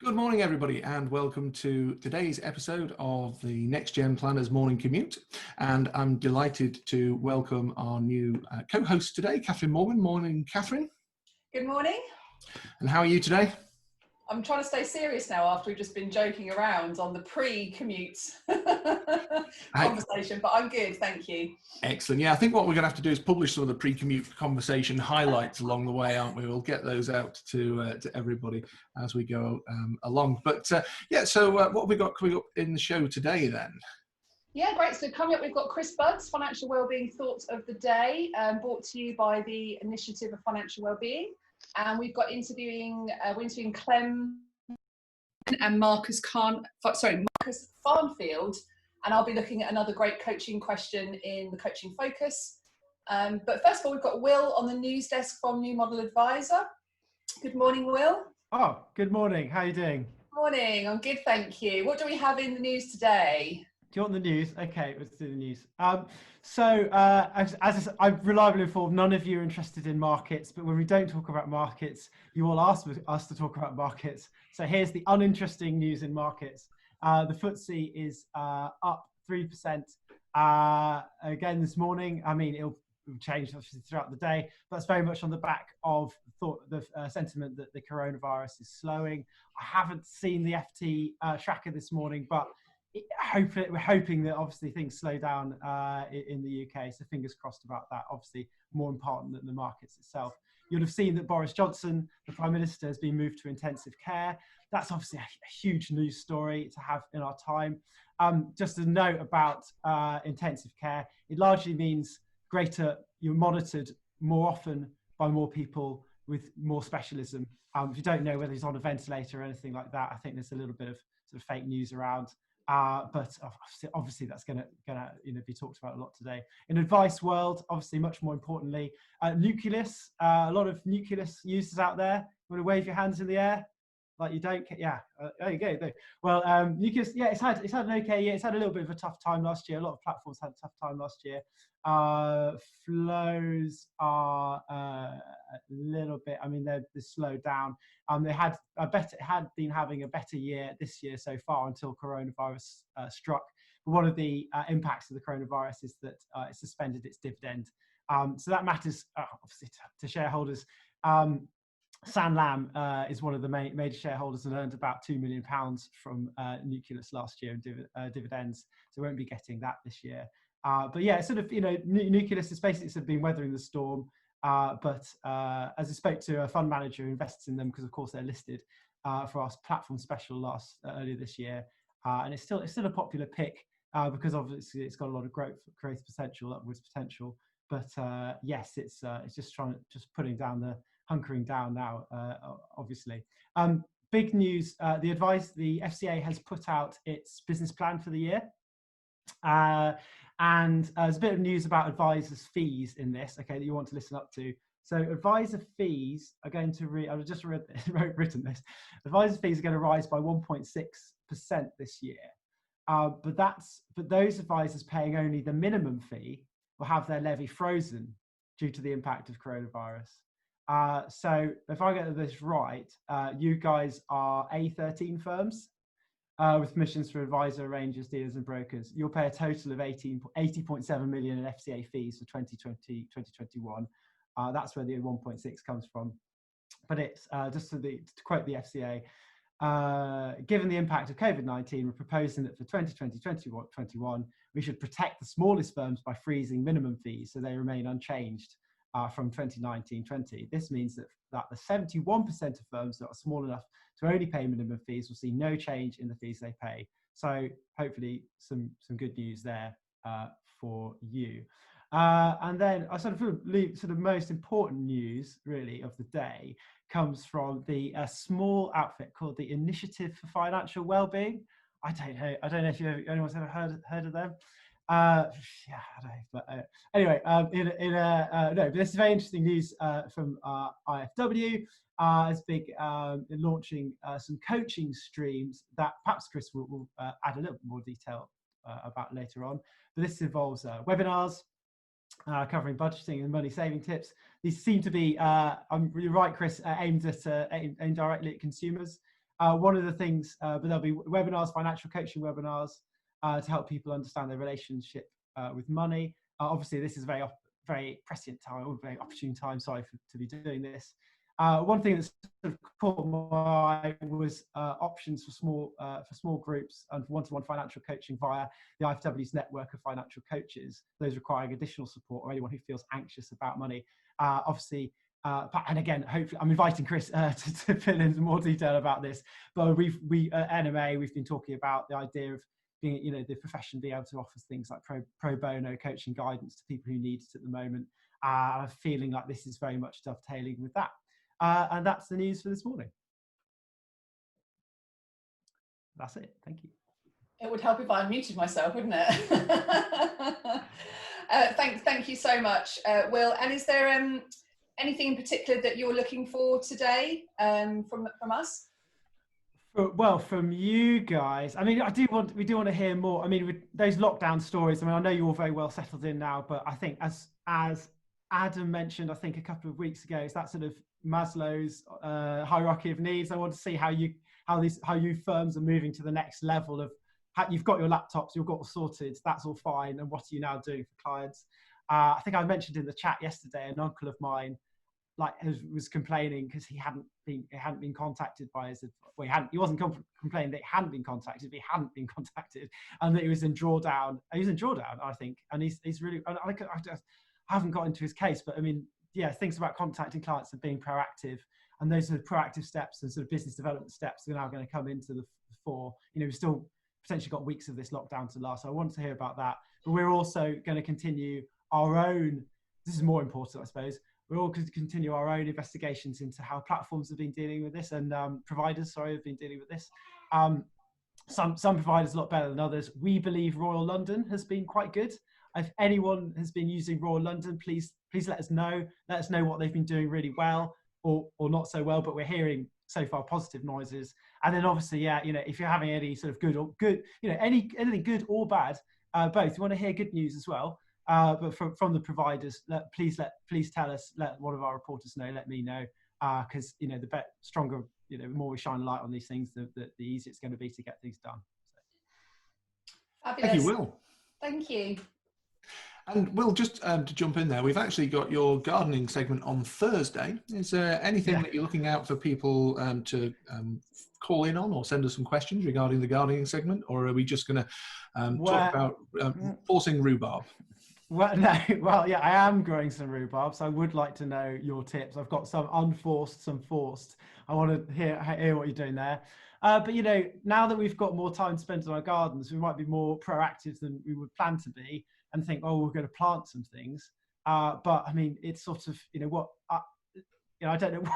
Good morning, everybody, and welcome to today's episode of the Next Gen Planners Morning Commute. And I'm delighted to welcome our new co-host today, Catherine Morgan. Morning, Catherine. Good morning. And how are you today? I'm trying to stay serious now after we've just been joking around on the pre-commute conversation, but I'm good, thank you. Excellent. Yeah, I think what we're going to have to do is publish some of the pre-commute conversation highlights along the way, aren't we? We'll get those out to everybody as we go along. But yeah, so what have we got coming up in the show today then? Yeah, great. So coming up, we've got Chris Budd's Financial Wellbeing Thoughts of the Day, brought to you by the Initiative of Financial Wellbeing. And we've got we're interviewing Clem and Marcus Farnfield, and I'll be looking at another great coaching question in the Coaching Focus. But first of all, we've got Will on the news desk from New Model Advisor. Good morning, Will. Oh, good morning. How are you doing? Morning. I'm good, thank you. What do we have in the news today? Do you want the news? Okay, let's do the news. As I'm reliably informed, none of you are interested in markets, but when we don't talk about markets, you all ask us to talk about markets. So here's the uninteresting news in markets. The FTSE is up 3% again this morning. I mean, it'll change obviously throughout the day, but it's very much on the back of the sentiment that the coronavirus is slowing. I haven't seen the FT tracker this morning, but we're hoping that obviously things slow down in the UK, so fingers crossed about that. Obviously more important than the markets itself. You'll have seen that Boris Johnson, the Prime Minister, has been moved to intensive care. That's obviously a huge news story to have in our time. Just a note about intensive care, it largely means you're monitored more often by more people with more specialism. If you don't know whether he's on a ventilator or anything like that, I think there's a little bit of sort of fake news around. But obviously that's going to be talked about a lot today. In advice world, obviously much more importantly, Nucleus. A lot of Nucleus users out there. You want to wave your hands in the air? Like you don't, yeah. There you go. Well, Nucleus, yeah, it's had an okay year. It's had a little bit of a tough time last year. A lot of platforms had a tough time last year. Flows are a little bit. I mean, they're slowed down. It had been having a better year this year so far until coronavirus struck. But one of the impacts of the coronavirus is that it suspended its dividend. So that matters obviously to shareholders. Sanlam is one of the major shareholders and earned about £2 million from Nucleus last year in dividends, so won't be getting that this year. But yeah, sort of, Nucleus has basically sort of been weathering the storm. But as I spoke to a fund manager who invests in them, because of course they're listed for our platform special earlier this year, and it's still a popular pick because obviously it's got a lot of growth potential, upwards potential. But yes, it's just putting down the hunkering down now, obviously. Big news, the FCA has put out its business plan for the year. And there's a bit of news about advisors' fees in this, okay, that you want to listen up to. So advisor fees are going to, I've just written this, advisor fees are going to rise by 1.6% this year. But those advisors paying only the minimum fee will have their levy frozen due to the impact of coronavirus. So if I get this right, you guys are A13 firms with commissions for advisor, arrangers, dealers and brokers. You'll pay a total of 80.7 million in FCA fees for 2020-2021. That's where the 1.6 comes from. But it's just to quote the FCA, given the impact of COVID-19, we're proposing that for 2020-2021, we should protect the smallest firms by freezing minimum fees so they remain unchanged from 2019-20. This means that the 71% of firms that are small enough to only pay minimum fees will see no change in the fees they pay. So hopefully some good news there for you. And then I sort of most important news really of the day comes from the small outfit called the Initiative for Financial Wellbeing. I don't know if anyone's ever heard of them. Yeah, I don't know, but anyway, no, but this is very interesting news from IFW. It's big in launching some coaching streams that perhaps Chris will add a little more detail about later on. But this involves webinars covering budgeting and money saving tips. These seem to be, you're right, Chris, aimed directly at consumers. One of the things, but there'll be webinars, financial coaching webinars, to help people understand their relationship with money. Obviously, this is a very prescient time, or very opportune time, to be doing this. One thing that's sort of caught my eye was options for small groups and for one-to-one financial coaching via the IFW's network of financial coaches, those requiring additional support or anyone who feels anxious about money. Obviously, and again, hopefully, I'm inviting Chris to fill in some more detail about this. But we at NMA, we've been talking about the idea of being, the profession being able to offer things like pro bono coaching guidance to people who need it at the moment. I'm feeling like this is very much dovetailing with that. And that's the news for this morning. That's it. Thank you. It would help if I unmuted myself, wouldn't it? Thank you so much, Will. And is there anything in particular that you're looking for today from us? Well, from you guys, I mean, we do want to hear more. I mean, with those lockdown stories, I mean, I know you're all very well settled in now, but I think as Adam mentioned, I think a couple of weeks ago, it's that sort of Maslow's hierarchy of needs. I want to see how you firms are moving to the next level of you've got your laptops, you've got all sorted, that's all fine, and what are you now doing for clients? I think I mentioned in the chat yesterday, an uncle of mine was complaining because he hadn't been contacted by his. Well, he wasn't complaining that he hadn't been contacted, but he hadn't been contacted, and that he was in drawdown. He was in drawdown, I think, and he's really. I haven't got into his case, but I mean, yeah, things about contacting clients and being proactive, and those are the proactive steps and sort of business development steps are now going to come into the fore. We've still potentially got weeks of this lockdown to last, so I wanted to hear about that. But we're also going to continue our own. This is more important, I suppose. We're all going to continue our own investigations into how platforms have been dealing with this and providers, have been dealing with this. Some providers a lot better than others. We believe Royal London has been quite good. If anyone has been using Royal London, please let us know. Let us know what they've been doing really well or not so well. But we're hearing so far positive noises. And then obviously, if you're having any sort of good, anything good or bad, both. You want to hear good news as well. But from the providers, please tell us. Let one of our reporters know. Let me know, because the stronger, the more we shine a light on these things, the easier it's going to be to get things done. So. Fabulous. Thank you, Will. Thank you. And Will, just to jump in there, we've actually got your gardening segment on Thursday. Is there anything that you're looking out for people to call in on or send us some questions regarding the gardening segment, or are we just going to talk about forcing rhubarb? Well, no. Well, yeah, I am growing some rhubarb, so I would like to know your tips. I've got some unforced, some forced. I want to hear what you're doing there. But now that we've got more time spent on our gardens, we might be more proactive than we would plan to be, and think, oh, we're going to plant some things. But I mean, it's sort of, I don't know.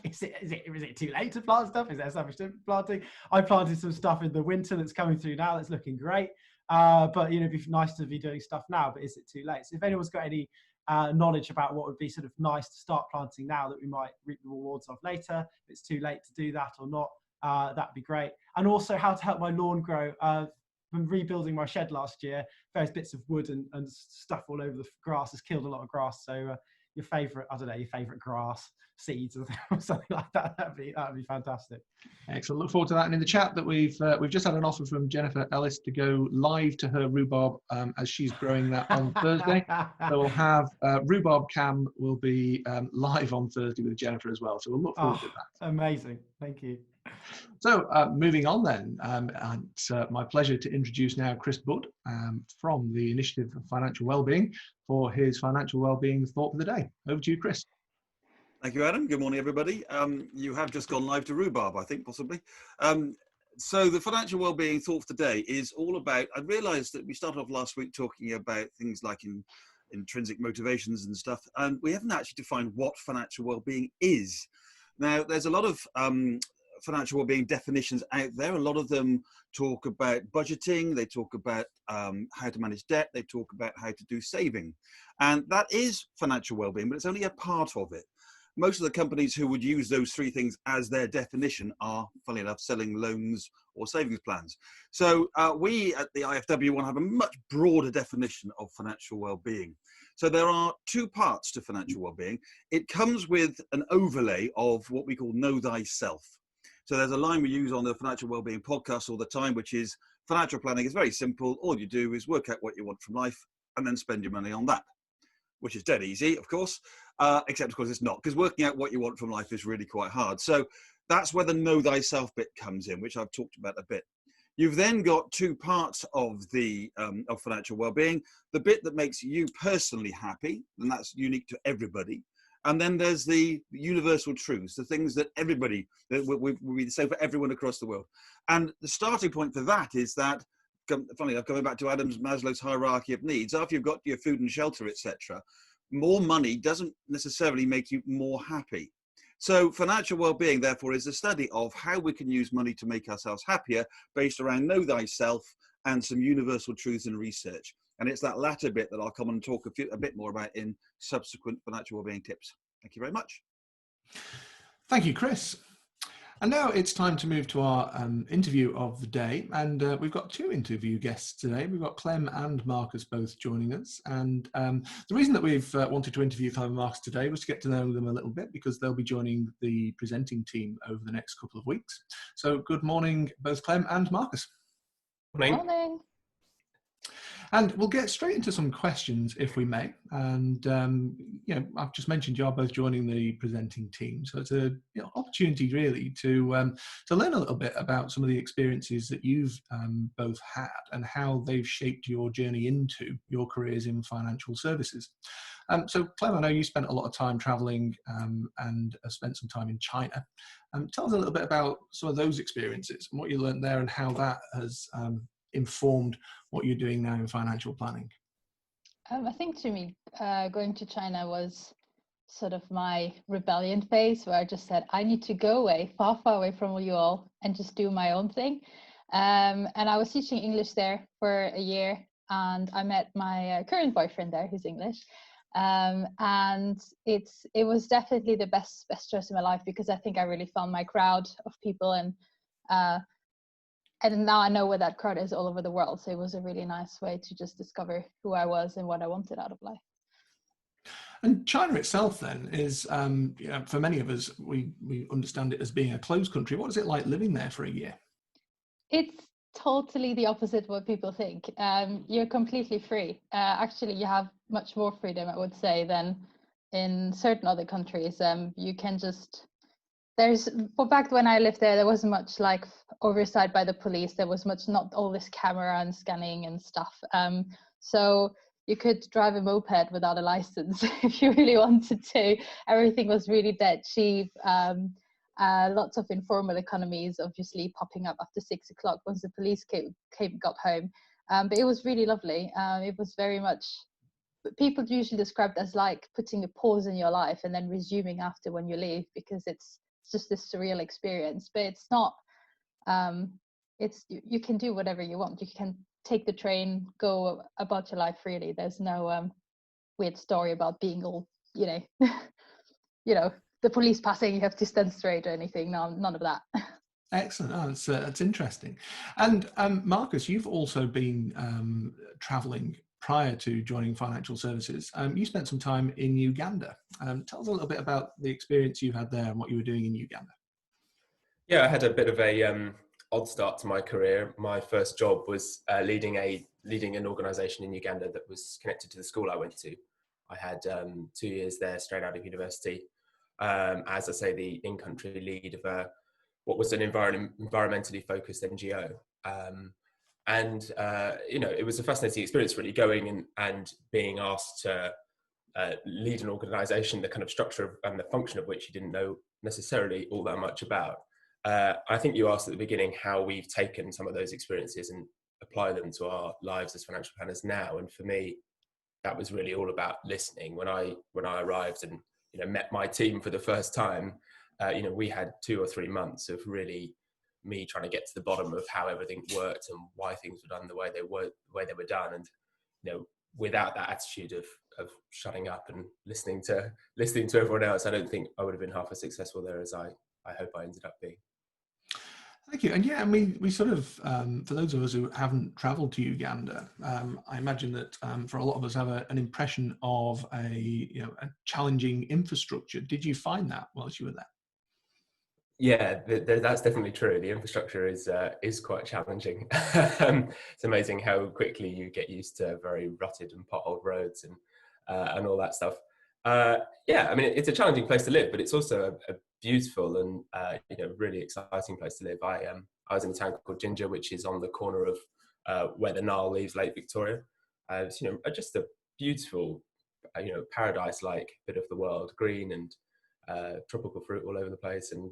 Is it too late to plant stuff? Is there so much planting? I planted some stuff in the winter that's coming through now. That's looking great. But it'd be nice to be doing stuff now. But is it too late? So if anyone's got any knowledge about what would be sort of nice to start planting now that we might reap the rewards of later, if it's too late to do that or not, that'd be great. And also how to help my lawn grow. From rebuilding my shed last year, various bits of wood and stuff all over the grass has killed a lot of grass. So your favourite grass seeds or something like that. That'd be fantastic. Excellent. Look forward to that. And in the chat that we've just had an offer from Jennifer Ellis to go live to her rhubarb as she's growing that on Thursday. So we'll have Rhubarb Cam will be live on Thursday with Jennifer as well. So we'll look forward to that. Amazing. Thank you. So moving on then, it's my pleasure to introduce now Chris Budd from the Initiative for Financial Wellbeing for his financial wellbeing thought for the day. Over to you, Chris. Thank you, Adam. Good morning, everybody. You have just gone live to rhubarb, I think, possibly. So the financial wellbeing thought for today is all about, I realized that we started off last week talking about things like intrinsic motivations and stuff, and we haven't actually defined what financial wellbeing is. Now, there's a lot of financial wellbeing definitions out there. A lot of them talk about budgeting, they talk about how to manage debt, they talk about how to do saving. And that is financial wellbeing, but it's only a part of it. Most of the companies who would use those three things as their definition are, funnily enough, selling loans or savings plans. So we at the IFW want to have a much broader definition of financial well-being. So there are two parts to financial well-being. It comes with an overlay of what we call know thyself. So there's a line we use on the Financial Wellbeing podcast all the time, which is financial planning is very simple. All you do is work out what you want from life and then spend your money on that, which is dead easy, of course, except of course it's not, because working out what you want from life is really quite hard. So that's where the know thyself bit comes in, which I've talked about a bit. You've then got two parts of the of financial well-being: the bit that makes you personally happy, and that's unique to everybody. And then there's the universal truths, the things that everybody, that we say for everyone across the world. And the starting point for that is that, funny enough, coming back to Maslow's hierarchy of needs, after you've got your food and shelter, etc., more money doesn't necessarily make you more happy. So financial well-being, therefore, is a study of how we can use money to make ourselves happier, based around know thyself and some universal truths and research. And it's that latter bit that I'll come and talk a bit more about in subsequent financial wellbeing tips. Thank you very much. Thank you, Chris. And now it's time to move to our interview of the day. And we've got two interview guests today. We've got Clem and Marcus both joining us. And the reason that we've wanted to interview Clem and Marcus today was to get to know them a little bit, because they'll be joining the presenting team over the next couple of weeks. So good morning, both Clem and Marcus. Morning. Morning. And we'll get straight into some questions, if we may. And you know, I've just mentioned you are both joining the presenting team, so it's a opportunity really to learn a little bit about some of the experiences that you've both had and how they've shaped your journey into your careers in financial services. So, Clem, I know you spent a lot of time travelling and spent some time in China. Tell us a little bit about some of those experiences and what you learned there, and how that has informed what you're doing now in financial planning. I think to me, going to China was sort of my rebellion phase, where I just said, I need to go away, far, far away from you all, and just do my own thing. And I was teaching English there for a year, and I met my current boyfriend there, who's English. And it was definitely the best choice in my life, because I think I really found my crowd of people, and now I know where that crowd is all over the world. So it was a really nice way to just discover who I was and what I wanted out of life. And China itself then is, for many of us, we understand it as being a closed country. What is it like living there for a year? It's totally the opposite of what people think. You're completely free. Actually, you have much more freedom, I would say, than in certain other countries. You can just... back when I lived there wasn't much like oversight by the police. There was not all this camera and scanning and stuff. So you could drive a moped without a license if you really wanted to. Everything was really dead cheap. Lots of informal economies obviously popping up after 6 o'clock once the police got home. But it was really lovely. It was very much, people usually described as like putting a pause in your life and then resuming after when you leave, because it's just this surreal experience. But it's not, you can do whatever you want. You can take the train, go about your life freely. There's no weird story about being all, the police passing, you have to stand straight or anything. No, none of that. Excellent. Oh, that's interesting. And Marcus, you've also been traveling prior to joining financial services. You spent some time in Uganda. Tell us a little bit about the experience you had there and what you were doing in Uganda. Yeah, I had a bit of a odd start to my career. My first job was leading an organisation in Uganda that was connected to the school I went to. I had 2 years there straight out of university. As I say, the in-country lead of what was an environmentally focused NGO. It was a fascinating experience, really, going and being asked to lead an organisation, the kind of structure and the function of which you didn't know necessarily all that much about. I think you asked at the beginning how we've taken some of those experiences and apply them to our lives as financial planners now. And for me, that was really all about listening. When I arrived and met my team for the first time, we had 2 or 3 months of really me trying to get to the bottom of how everything worked and why things were done the way they were done. And without that attitude of shutting up and listening to everyone else, I don't think I would have been half as successful there as I hope I ended up being. Thank you. And yeah, I mean, we sort of, for those of us who haven't travelled to Uganda, I imagine that for a lot of us have an impression of a challenging infrastructure. Did you find that whilst you were there? Yeah, that's definitely true. The infrastructure is quite challenging. It's amazing how quickly you get used to very rutted and potholed roads and all that stuff. Yeah, I mean, it's a challenging place to live, but it's also a beautiful and really exciting place to live. I was in a town called Ginger, which is on the corner of where the Nile leaves Lake Victoria. It's just a beautiful, paradise-like bit of the world, green and tropical fruit all over the place, and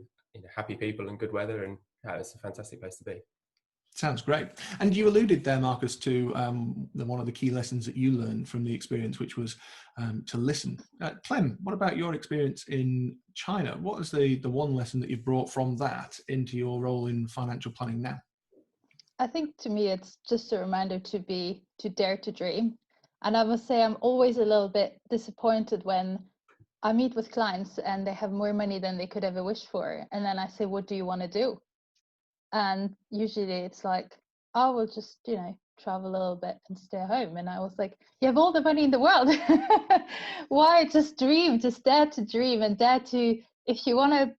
happy people and good weather, and it's a fantastic place to be. Sounds great. And you alluded there, Marcus, to one of the key lessons that you learned from the experience, which was to listen. Clem, what about your experience in China? What is the one lesson that you've brought from that into your role in financial planning now? I think to me, it's just a reminder to dare to dream. And I must say, I'm always a little bit disappointed when I meet with clients and they have more money than they could ever wish for. And then I say, what do you want to do? And usually it's like, oh, we'll just, travel a little bit and stay home. And I was like, you have all the money in the world. Why? Just dream, just dare to dream and dare to, if you want to,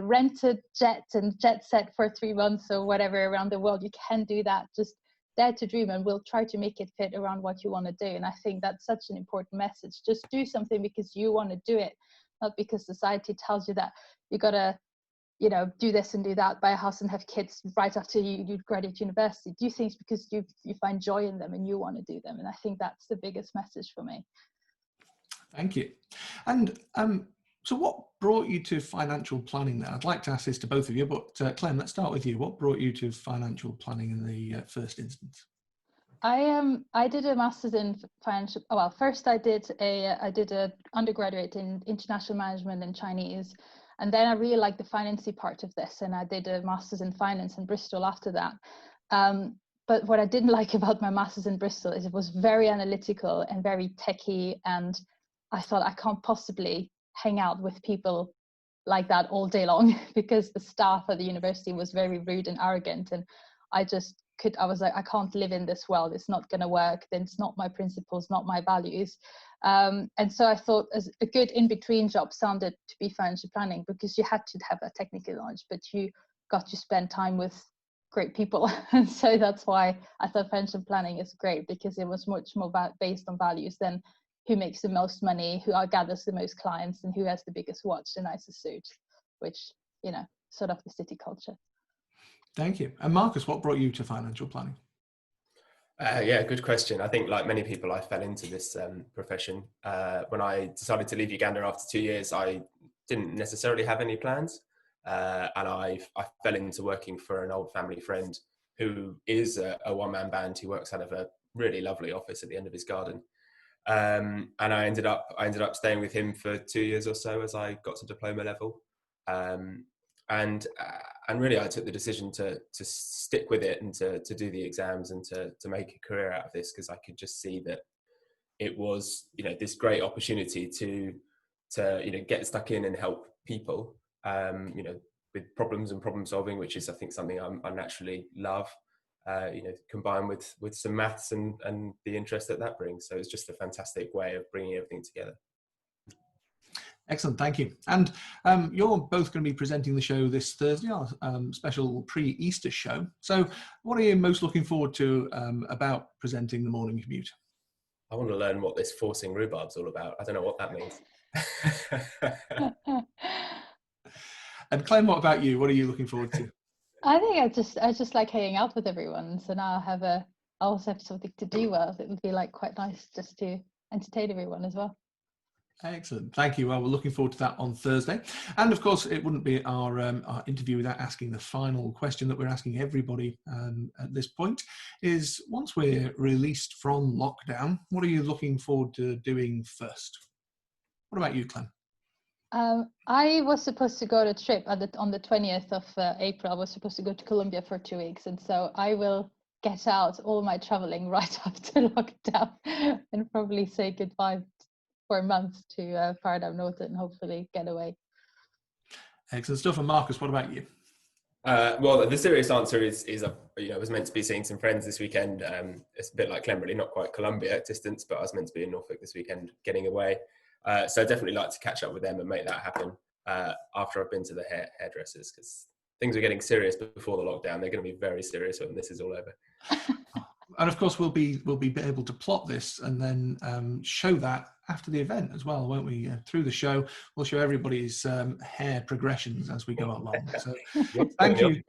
rent a jet and jet set for 3 months or whatever around the world, you can do that. Just dare to dream, and we'll try to make it fit around what you want to do. And I think that's such an important message. Just do something because you want to do it, not because society tells you that you got to do this and do that, buy a house and have kids right after you graduate university. Do things because you find joy in them and you want to do them. And I think that's the biggest message for me. Thank you. And so what brought you to financial planning then? I'd like to ask this to both of you, but Clem, let's start with you. What brought you to financial planning in the first instance? I did a master's in financial. Well, first I did a undergraduate in international management and Chinese, and then I really liked the financy part of this, and I did a master's in finance in Bristol after that. But what I didn't like about my master's in Bristol is it was very analytical and very techie, and I thought I can't possibly hang out with people like that all day long because the staff at the university was very rude and arrogant, and I was like, I can't live in this world. It's not going to work. Then it's not my principles, not my values. And so I thought as a good in-between job sounded to be financial planning, because you had to have a technical knowledge, but you got to spend time with great people. And so that's why I thought financial planning is great, because it was much more based on values than who makes the most money, who gathers the most clients, and who has the biggest watch, the nicest suit, which, sort of the city culture. Thank you. And Marcus, what brought you to financial planning? Yeah, good question. I think like many people, I fell into this profession. When I decided to leave Uganda after 2 years, I didn't necessarily have any plans. And I fell into working for an old family friend who is a one-man band who works out of a really lovely office at the end of his garden. And I ended up staying with him for 2 years or so as I got to diploma level. And really I took the decision to stick with it and to do the exams and to make a career out of this, because I could just see that it was, this great opportunity to get stuck in and help people, with problems and problem solving, which is, I think, something I naturally love, combined with some maths and the interest that brings. So it's just a fantastic way of bringing everything together. Excellent, thank you. And you're both going to be presenting the show this Thursday, our special pre-Easter show. So what are you most looking forward to about presenting the morning commute? I want to learn what this forcing rhubarb's all about. I don't know what that means. And Clem, what about you? What are you looking forward to? I think I just like hanging out with everyone. So now I also have something to do. Well, it would be like quite nice just to entertain everyone as well. Excellent, thank you. Well, we're looking forward to that on Thursday. And of course, it wouldn't be our interview without asking the final question that we're asking everybody at this point is, once we're released from lockdown, what are you looking forward to doing first? What about you, Clem? I was supposed to go on a trip on the 20th of April. I was supposed to go to Colombia for 2 weeks. And so I will get out all my traveling right after lockdown and probably say goodbye for a month to Paradigm North and hopefully get away. Excellent stuff. And Marcus, what about you? Well, the serious answer is I was meant to be seeing some friends this weekend. It's a bit like Clem, really, not quite Colombia distance, but I was meant to be in Norfolk this weekend getting away. So I'd definitely like to catch up with them and make that happen. after I've been to the hairdressers, because things were getting serious before the lockdown. They're going to be very serious when this is all over. And of course, we'll be able to plot this and then show that after the event as well, won't we? Through the show, we'll show everybody's hair progressions as we go along. So thank you.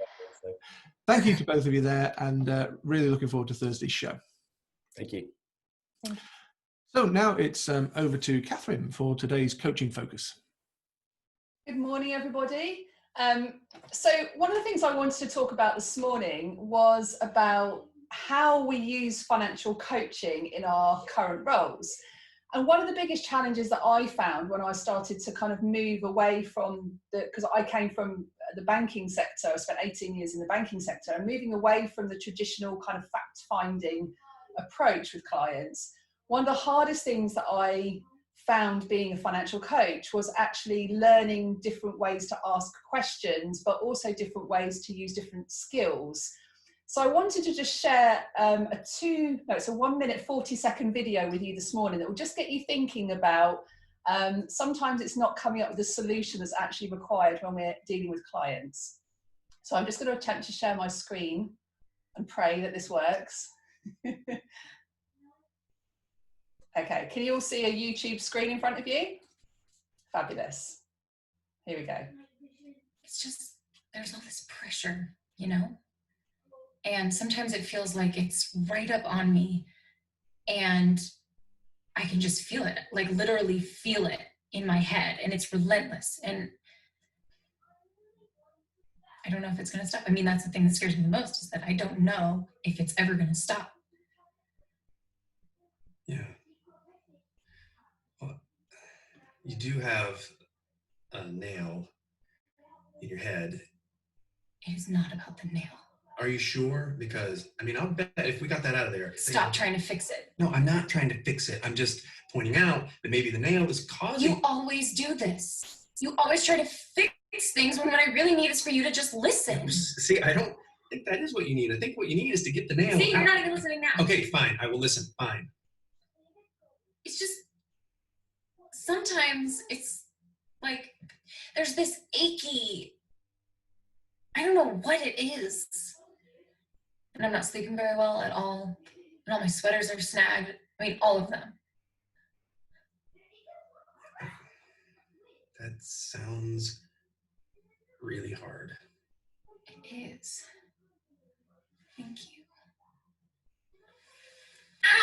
Thank you to both of you there, and really looking forward to Thursday's show. Thank you. So now it's over to Catherine for today's coaching focus. Good morning, everybody. So one of the things I wanted to talk about this morning was about how we use financial coaching in our current roles. And one of the biggest challenges that I found when I started to kind of move away from because I came from the banking sector, I spent 18 years in the banking sector, and moving away from the traditional kind of fact-finding approach with clients, one of the hardest things that I found being a financial coach was actually learning different ways to ask questions, but also different ways to use different skills. So I wanted to just share it's a 1 minute, 40-second video with you this morning that will just get you thinking about sometimes it's not coming up with a solution that's actually required when we're dealing with clients. So I'm just going to attempt to share my screen and pray that this works. Okay, can you all see a YouTube screen in front of you? Fabulous. Here we go. It's just, there's all this pressure, you know? And sometimes it feels like it's right up on me and I can just feel it, like literally feel it in my head, and it's relentless. And I don't know if it's going to stop. I mean, that's the thing that scares me the most, is that I don't know if it's ever going to stop. Yeah. Well, you do have a nail in your head. It is not about the nail. Are you sure? Because, I mean, I'll bet if we got that out of there. Stop trying to fix it. No, I'm not trying to fix it. I'm just pointing out that maybe the nail is causing... You always do this. You always try to fix things when what I really need is for you to just listen. See, I don't think that is what you need. I think what you need is to get the nail See, you're out. not even listening now. Okay, fine. I will listen. Fine. It's just, sometimes it's like, there's this achy, I don't know what it is. And I'm not sleeping very well at all. And all my sweaters are snagged. I mean, all of them. That sounds really hard. It is. Thank you.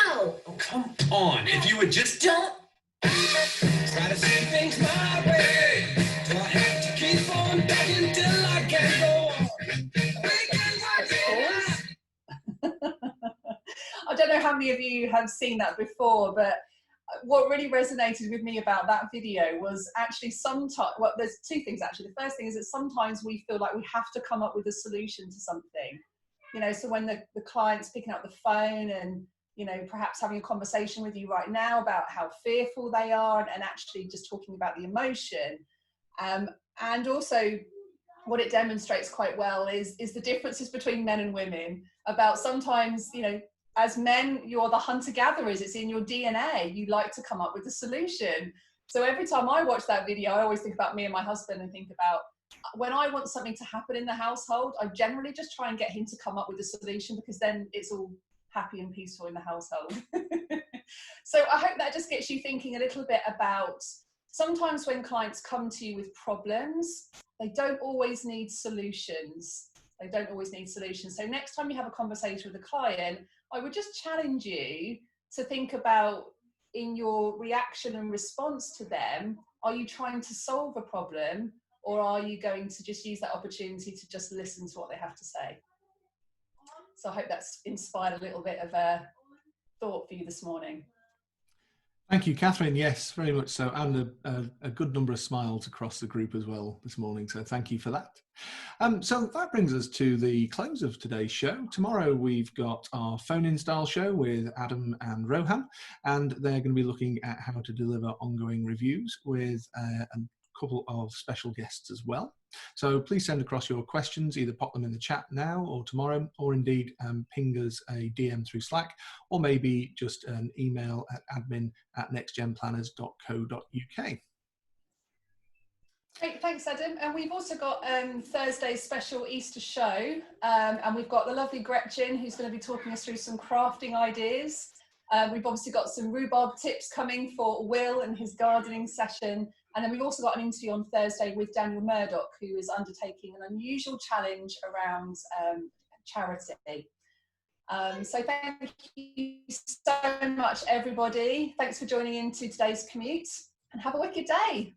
Ow! Oh, come on. If you would just... Don't. Try to see things my way. Do I have to keep on begging till I can go on? I don't know how many of you have seen that before, but what really resonated with me about that video was actually sometimes, well, there's two things actually. The first thing is that sometimes we feel like we have to come up with a solution to something. You know, so when the client's picking up the phone and, you know, perhaps having a conversation with you right now about how fearful they are, and actually just talking about the emotion. And also what it demonstrates quite well is the differences between men and women, about sometimes, you know, as men, you're the hunter-gatherers, it's in your DNA, you like to come up with a solution. So every time I watch that video, I always think about me and my husband and think about, when I want something to happen in the household, I generally just try and get him to come up with a solution, because then it's all happy and peaceful in the household. So I hope that just gets you thinking a little bit about, sometimes when clients come to you with problems, they don't always need solutions. They don't always need solutions. So next time you have a conversation with a client, I would just challenge you to think about, in your reaction and response to them, are you trying to solve a problem, or are you going to just use that opportunity to just listen to what they have to say? So I hope that's inspired a little bit of a thought for you this morning. Thank you, Catherine. Yes, very much so. And a good number of smiles across the group as well this morning. So thank you for that. So that brings us to the close of today's show. Tomorrow we've got our phone-in style show with Adam and Rohan, and they're going to be looking at how to deliver ongoing reviews with a couple of special guests as well. So please send across your questions, either pop them in the chat now or tomorrow, or indeed ping us a DM through Slack, or maybe just an email at admin@nextgenplanners.co.uk. Great, thanks, Adam. And we've also got Thursday's special Easter show, and we've got the lovely Gretchen who's going to be talking us through some crafting ideas. We've obviously got some rhubarb tips coming for Will and his gardening session, and then we've also got an interview on Thursday with Daniel Murdoch, who is undertaking an unusual challenge around charity. So thank you so much, everybody. Thanks for joining into today's Commute, and have a wicked day.